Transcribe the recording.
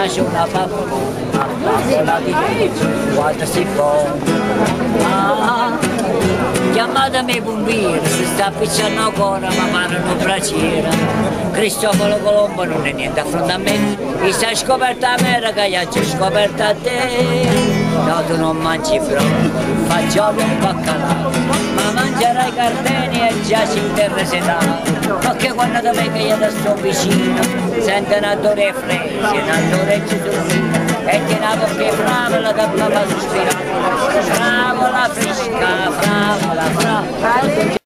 piace una bambola di legge quando si può. Chiamatemi i pompieri, si sta appicciando ancora, ma parlano braciera. Cristoforo Colombo non è niente a fronte a me, mi stai scoperta America, io ci scoperta a te. No, tu non mangi broccoli, fagioli e baccalà, ma mangerai cardeni e giaci in terra sedato. Perché quando ti vedo io ti sto vicino, sento un odore e fresi, un odore e gesuino, e ti nato che fravola che mi fa sospirare. Fravola fresca, fravola, fravola.